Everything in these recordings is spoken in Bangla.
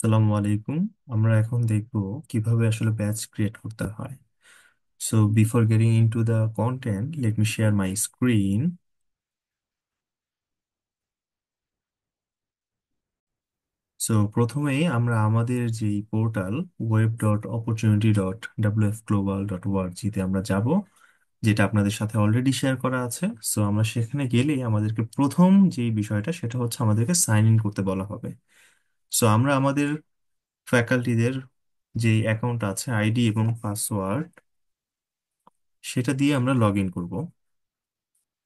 আসসালামু আলাইকুম। আমরা এখন দেখব কিভাবে আসলে ব্যাচ ক্রিয়েট করতে হয়। So before getting into the content, let me share my screen. So প্রথমেই আমরা আমাদের যে পোর্টাল web.opportunity.wfglobal.org তে আমরা যাব, যেটা আপনাদের সাথে অলরেডি শেয়ার করা আছে। সো আমরা সেখানে গেলেই আমাদেরকে প্রথম যে বিষয়টা সেটা হচ্ছে আমাদেরকে সাইন ইন করতে বলা হবে। সো আমরা আমাদের ফ্যাকাল্টিদের যে অ্যাকাউন্ট আছে, আইডি এবং পাসওয়ার্ড, সেটা দিয়ে আমরা লগ ইন করবো।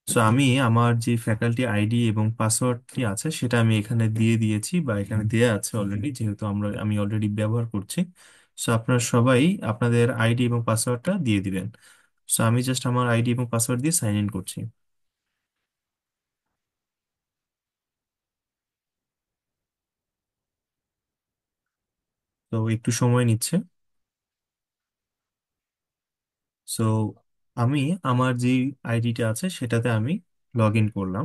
সো আমি আমার যে ফ্যাকাল্টি আইডি এবং পাসওয়ার্ডটি আছে সেটা আমি এখানে দিয়ে দিয়েছি, বা এখানে দেয়া আছে অলরেডি, যেহেতু আমি অলরেডি ব্যবহার করছি। সো আপনারা সবাই আপনাদের আইডি এবং পাসওয়ার্ডটা দিয়ে দিবেন। সো আমি জাস্ট আমার আইডি এবং পাসওয়ার্ড দিয়ে সাইন ইন করছি। তো একটু সময় নিচ্ছে। সো আমি আমার যে আইডিটা আছে সেটাতে আমি লগ ইন করলাম।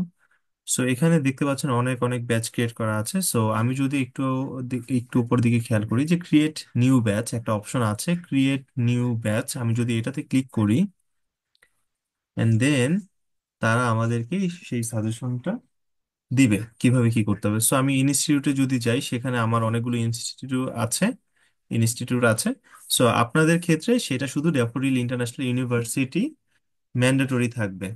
সো এখানে দেখতে পাচ্ছেন অনেক অনেক ব্যাচ ক্রিয়েট করা আছে। সো আমি যদি একটু উপর দিকে খেয়াল করি যে ক্রিয়েট নিউ ব্যাচ একটা অপশন আছে, ক্রিয়েট নিউ ব্যাচ, আমি যদি এটাতে ক্লিক করি এন্ড দেন তারা আমাদেরকে সেই সাজেশনটা দিবে কিভাবে কি করতে হবে। সো আমি ইনস্টিটিউটে যদি যাই, সেখানে আমার অনেকগুলো ইনস্টিটিউট আছে। সো আপনাদের ক্ষেত্রে সেটা শুধু ড্যাফোডিল ইন্টারন্যাশনাল ইউনিভার্সিটি ম্যান্ডেটরি থাকবে।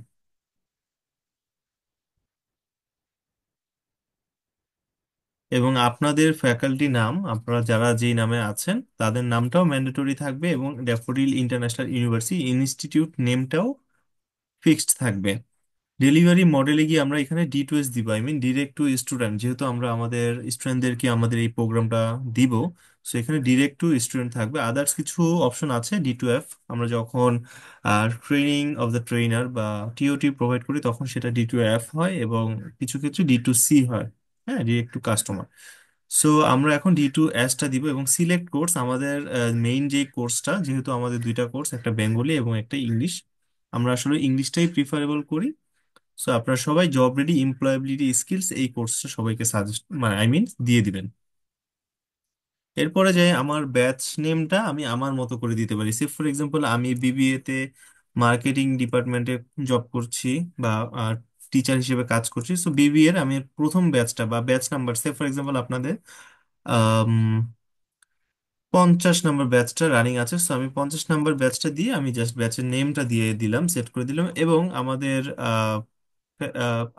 এবং আপনাদের ফ্যাকাল্টি নাম, আপনারা যারা যেই নামে আছেন তাদের নামটাও ম্যান্ডেটরি থাকবে, এবং ড্যাফোডিল ইন্টারন্যাশনাল ইউনিভার্সিটি ইনস্টিটিউট নেমটাও ফিক্সড থাকবে। ডেলিভারি মডেলে গিয়ে আমরা এখানে D2S দিব, I mean direct to student, যেহেতু আমরা আমাদের স্টুডেন্টদেরকে আমাদের এই প্রোগ্রামটা দিব। সো এখানে ডিরেক্ট টু স্টুডেন্ট থাকবে। আদার্স কিছু অপশন আছে D2F, আমরা যখন ট্রেনিং অফ দ্য ট্রেনার বা টিওটি প্রোভাইড করি তখন সেটা D2F হয়, এবং কিছু ক্ষেত্রে D2C হয়। হ্যাঁ, ডিরেক্ট টু কাস্টমার। সো আমরা এখন D2S টা দিব, এবং সিলেক্ট কোর্স আমাদের মেইন যে কোর্সটা, যেহেতু আমাদের দুইটা কোর্স, একটা বেঙ্গলি এবং একটা ইংলিশ, আমরা আসলে ইংলিশটাই প্রিফারেবল করি। সো আপনারা সবাই জব রেডি এমপ্লয়াবিলিটি স্কিলস এই কোর্সটা সবাইকে সাজেস্ট মানে আই মিন দিয়ে দিবেন। এরপরে যে আমার ব্যাচ নেমটা আমি আমার মতো করে দিতে পারি। সে ফর এক্সাম্পল আমি বিবিএ তে মার্কেটিং ডিপার্টমেন্টে জব করছি, বা টিচার হিসেবে কাজ করছি। সো বিবিএ এর আমি প্রথম ব্যাচটা বা batch number, say for example আপনাদের 50 নম্বর ব্যাচটা রানিং আছে। সো আমি 50 নম্বর ব্যাচটা দিয়ে আমি জাস্ট ব্যাচের নেমটা দিয়ে দিলাম, সেট করে দিলাম। এবং আমাদের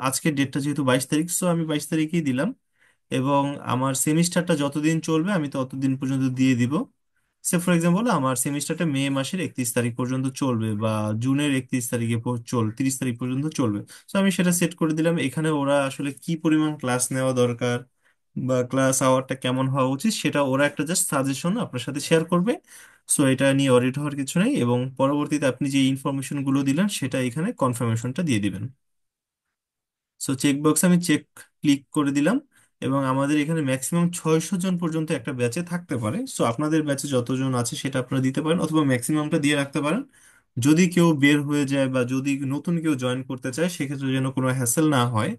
আজকের ডেটটা যেহেতু 22 তারিখ, সো আমি 22 তারিখেই দিলাম। এবং আমার সেমিস্টারটা যতদিন চলবে আমি ততদিন পর্যন্ত দিয়ে দিব। সে ফর এক্সাম্পল আমার সেমিস্টারটা মে মাসের 31 তারিখ পর্যন্ত চলবে, বা জুনের 31 তারিখে 30 তারিখ পর্যন্ত চলবে। তো আমি সেটা সেট করে দিলাম। এখানে ওরা আসলে কি পরিমাণ ক্লাস নেওয়া দরকার বা ক্লাস আওয়ারটা কেমন হওয়া উচিত সেটা ওরা একটা জাস্ট সাজেশন আপনার সাথে শেয়ার করবে। সো এটা নিয়ে অডিট হওয়ার কিছু নেই, এবং পরবর্তীতে আপনি যে ইনফরমেশন গুলো দিলেন সেটা এখানে কনফার্মেশনটা দিয়ে দিবেন। সো চেক বক্স আমি চেক ক্লিক করে দিলাম। এবং আমাদের এখানে ম্যাক্সিমাম 600 জন পর্যন্ত একটা ব্যাচে থাকতে পারে। সো আপনাদের ব্যাচে যতজন আছে সেটা আপনারা দিতে পারেন, অথবা ম্যাক্সিমামটা দিয়ে রাখতে পারেন। যদি কেউ বের হয়ে যায় বা যদি নতুন কেউ জয়েন করতে চায়, সেক্ষেত্রে যেন কোনো হ্যাসেল না হয়,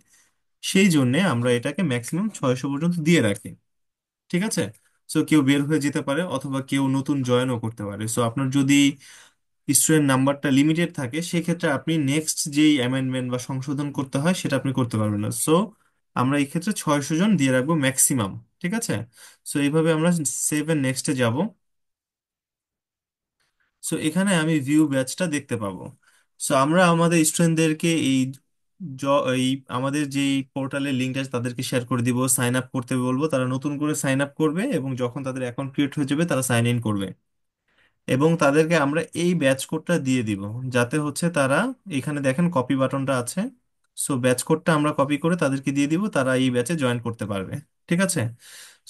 সেই জন্যে আমরা এটাকে ম্যাক্সিমাম 600 পর্যন্ত দিয়ে রাখি। ঠিক আছে। সো কেউ বের হয়ে যেতে পারে, অথবা কেউ নতুন জয়েনও করতে পারে। সো আপনার যদি স্টুডেন্ট নাম্বারটা লিমিটেড থাকে, সেক্ষেত্রে আপনি নেক্সট যেই অ্যামেন্ডমেন্ট বা সংশোধন করতে হয় সেটা আপনি করতে পারবেন না। সো আমরা এই ক্ষেত্রে 600 জন দিয়ে রাখবো ম্যাক্সিমাম। ঠিক আছে। সো এইভাবে আমরা সেভ এন্ড নেক্সটে যাব। সো এখানে আমি ভিউ ব্যাচটা দেখতে পাবো। সো আমরা আমাদের স্টুডেন্টদেরকে এই আমাদের যে পোর্টালের লিঙ্কটা আছে তাদেরকে শেয়ার করে দিব, সাইন আপ করতে বলবো, তারা নতুন করে সাইন আপ করবে, এবং যখন তাদের অ্যাকাউন্ট ক্রিয়েট হয়ে যাবে তারা সাইন ইন করবে। এবং তাদেরকে আমরা এই ব্যাচ কোডটা দিয়ে দিব, যাতে হচ্ছে তারা, এখানে দেখেন কপি বাটনটা আছে। সো ব্যাচ কোডটা আমরা কপি করে তাদেরকে দিয়ে দিব, তারা এই ব্যাচে জয়েন করতে পারবে। ঠিক আছে।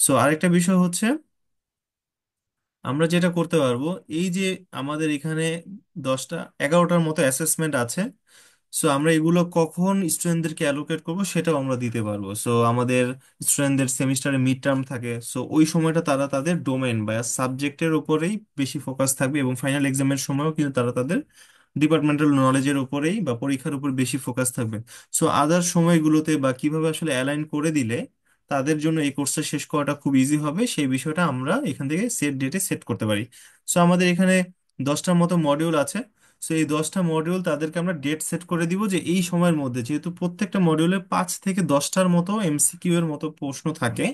সো আরেকটা বিষয় হচ্ছে, আমরা যেটা করতে পারবো, এই যে আমাদের এখানে 11টার মতো অ্যাসেসমেন্ট আছে। সো আমরা এগুলো কখন স্টুডেন্টদেরকে অ্যালোকেট করবো সেটাও আমরা দিতে পারবো। সো আমাদের স্টুডেন্টদের সেমিস্টারে মিড টার্ম থাকে, সো ওই সময়টা তারা তাদের ডোমেন বা সাবজেক্টের উপরেই বেশি ফোকাস থাকবে, এবং ফাইনাল এক্সামের সময়ও কিন্তু তারা তাদের ডিপার্টমেন্টাল নলেজের উপরেই বা পরীক্ষার উপর বেশি ফোকাস থাকবে। সো আদার সময়গুলোতে বা কিভাবে আসলে অ্যালাইন করে দিলে তাদের জন্য এই কোর্সটা শেষ করাটা খুব ইজি হবে, সেই বিষয়টা আমরা এখান থেকে সেট ডেটে সেট করতে পারি। সো আমাদের এখানে 10টার মতো মডিউল আছে। সো এই 10টা মডিউল তাদেরকে আমরা ডেট সেট করে দিব যে এই সময়ের মধ্যে, যেহেতু প্রত্যেকটা মডিউলে 5 থেকে 10টার মতো এমসিকিউ এর মতো প্রশ্ন থাকে।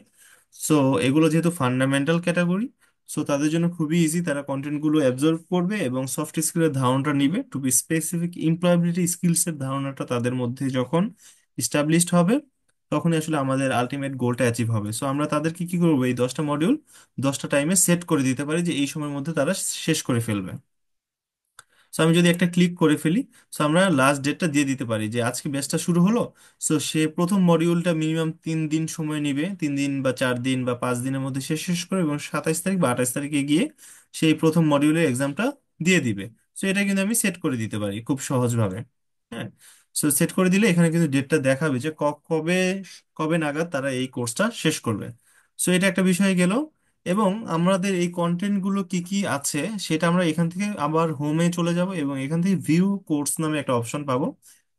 সো এগুলো যেহেতু ফান্ডামেন্টাল ক্যাটাগরি, সো তাদের জন্য খুবই ইজি, তারা কন্টেন্টগুলো অ্যাবজর্ব করবে এবং সফট স্কিলের ধারণাটা নিবে। টু বি স্পেসিফিক, এমপ্লয়াবিলিটি স্কিলসের ধারণাটা তাদের মধ্যে যখন ইস্টাবলিশড হবে, তখনই আসলে আমাদের আলটিমেট গোলটা অ্যাচিভ হবে। সো আমরা তাদেরকে কি করবো, এই 10টা মডিউল 10টা টাইমে সেট করে দিতে পারি যে এই সময়ের মধ্যে তারা শেষ করে ফেলবে। সো আমি যদি একটা ক্লিক করে ফেলি, সো আমরা লাস্ট ডেটটা দিয়ে দিতে পারি যে আজকে ব্যাচটা শুরু হলো। সো সে প্রথম মডিউলটা মিনিমাম 3 দিন সময় নিবে, 3 দিন বা 4 দিন বা 5 দিনের মধ্যে শেষ শেষ করে, এবং 27 তারিখ বা 28 তারিখে গিয়ে সেই প্রথম মডিউলের এক্সামটা দিয়ে দিবে। সো এটা কিন্তু আমি সেট করে দিতে পারি খুব সহজভাবে। হ্যাঁ। সো সেট করে দিলে এখানে কিন্তু ডেটটা দেখাবে যে কবে কবে নাগাদ তারা এই কোর্সটা শেষ করবে। সো এটা একটা বিষয় গেল। এবং আমাদের এই কন্টেন্ট গুলো কি কি আছে সেটা আমরা এখান থেকে আবার হোমে চলে যাব, এবং এখান থেকে ভিউ কোর্স নামে একটা অপশন পাবো।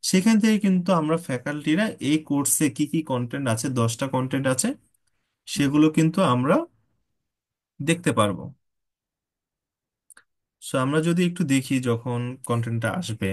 সেখান থেকে কিন্তু আমরা ফ্যাকাল্টিরা এই কোর্সে কি কি কন্টেন্ট আছে, 10টা কন্টেন্ট আছে, সেগুলো কিন্তু আমরা দেখতে পারবো। সো আমরা যদি একটু দেখি যখন কন্টেন্টটা আসবে।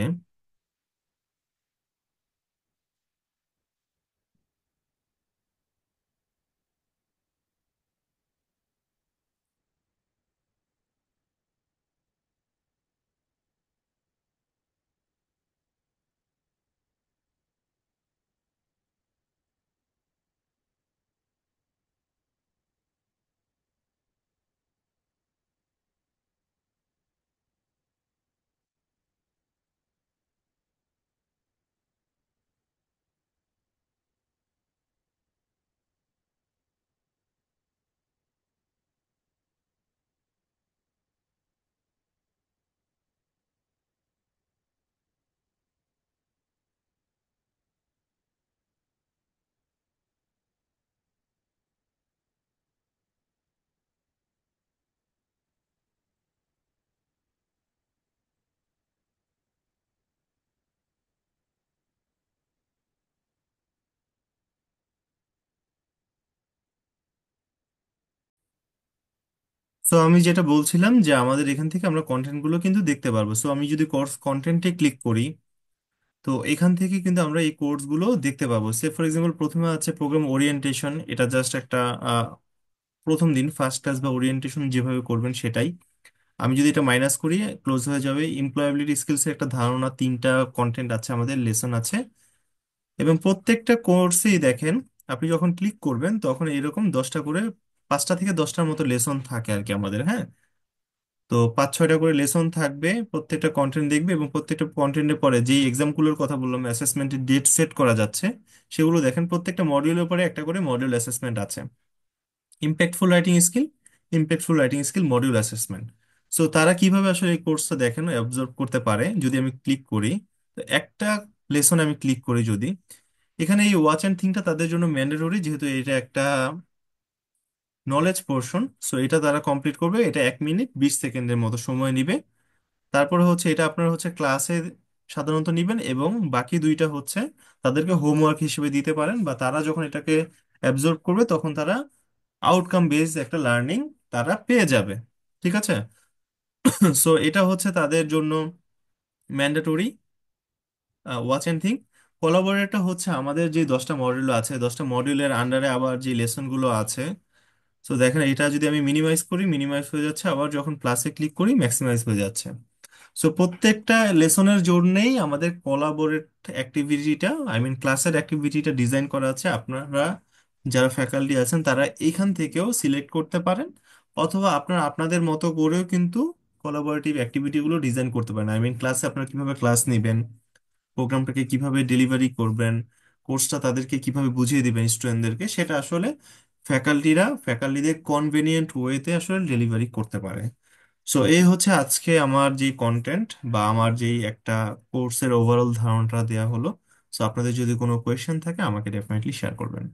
তো আমি যেটা বলছিলাম যে আমাদের এখান থেকে আমরা কন্টেন্ট গুলো কিন্তু দেখতে পারবো। সো আমি যদি কোর্স কন্টেন্টে ক্লিক করি, তো এখান থেকে কিন্তু আমরা এই কোর্স গুলো দেখতে পাবো। সে ফর এক্সাম্পল প্রথমে আছে প্রোগ্রাম ওরিয়েন্টেশন, এটা জাস্ট একটা প্রথম দিন ফার্স্ট ক্লাস বা ওরিয়েন্টেশন যেভাবে করবেন সেটাই। আমি যদি এটা মাইনাস করি, ক্লোজ হয়ে যাবে। এমপ্লয়াবিলিটি স্কিলস এর একটা ধারণা, 3টা কন্টেন্ট আছে, আমাদের লেসন আছে। এবং প্রত্যেকটা কোর্সেই দেখেন, আপনি যখন ক্লিক করবেন তখন এরকম 10টা করে, 5টা থেকে 10টার মতো লেসন থাকে আর কি আমাদের। হ্যাঁ। তো 5-6টা করে লেসন থাকবে, প্রত্যেকটা কন্টেন্ট দেখবে, এবং প্রত্যেকটা কন্টেন্টের পরে যেই এক্সামগুলোর কথা বললাম, অ্যাসেসমেন্টের ডেট সেট করা যাচ্ছে, সেগুলো দেখেন প্রত্যেকটা মডিউলের পরে একটা করে মডিউল অ্যাসেসমেন্ট আছে। Impactful writing skill, impactful writing skill module assessment. So তারা কিভাবে আসলে এই কোর্সটা দেখেন অবজার্ভ করতে পারে, যদি আমি ক্লিক করি, তো একটা লেসন আমি ক্লিক করি যদি, এখানে এই ওয়াচ অ্যান্ড থিংটা তাদের জন্য ম্যান্ডেটরি, যেহেতু এটা একটা নলেজ পোর্শন। সো এটা তারা কমপ্লিট করবে, এটা 1 মিনিট 20 সেকেন্ডের মতো সময় নিবে। তারপরে হচ্ছে এটা আপনার হচ্ছে ক্লাসে সাধারণত নিবেন, এবং বাকি দুইটা হচ্ছে তাদেরকে হোমওয়ার্ক হিসেবে দিতে পারেন, বা তারা যখন এটাকে অ্যাবজর্ব করবে তখন তারা আউটকাম বেসড একটা লার্নিং তারা পেয়ে যাবে। ঠিক আছে। সো এটা হচ্ছে তাদের জন্য mandatory. Watch and think collaborator হচ্ছে আমাদের যে 10টা মডিউল আছে, 10টা মডিউলের আন্ডারে আবার যে লেসনগুলো আছে। সো দেখেন এটা যদি আমি মিনিমাইজ করি, মিনিমাইজ হয়ে যাচ্ছে, আবার যখন প্লাসে ক্লিক করি ম্যাক্সিমাইজ হয়ে যাচ্ছে। সো প্রত্যেকটা লেসনের জন্যই আমাদের কোলাবোরেট অ্যাক্টিভিটিটা, আই মিন ক্লাসের অ্যাক্টিভিটিটা ডিজাইন করা আছে। আপনারা যারা ফ্যাকাল্টি আছেন তারা এইখান থেকেও সিলেক্ট করতে পারেন, অথবা আপনারা আপনাদের মতো করেও কিন্তু কোলাবোরেটিভ অ্যাক্টিভিটিগুলো ডিজাইন করতে পারেন। আই মিন ক্লাসে আপনারা কিভাবে ক্লাস নেবেন, প্রোগ্রামটাকে কিভাবে ডেলিভারি করবেন, কোর্সটা তাদেরকে কিভাবে বুঝিয়ে দিবেন স্টুডেন্টদেরকে, সেটা আসলে ফ্যাকাল্টিদের কনভেনিয়েন্ট ওয়েতে আসলে ডেলিভারি করতে পারে। সো এই হচ্ছে আজকে আমার যে কন্টেন্ট বা আমার যেই একটা কোর্সের ওভারঅল ধারণাটা দেওয়া হলো। সো আপনাদের যদি কোনো কোয়েশ্চেন থাকে আমাকে ডেফিনেটলি শেয়ার করবেন।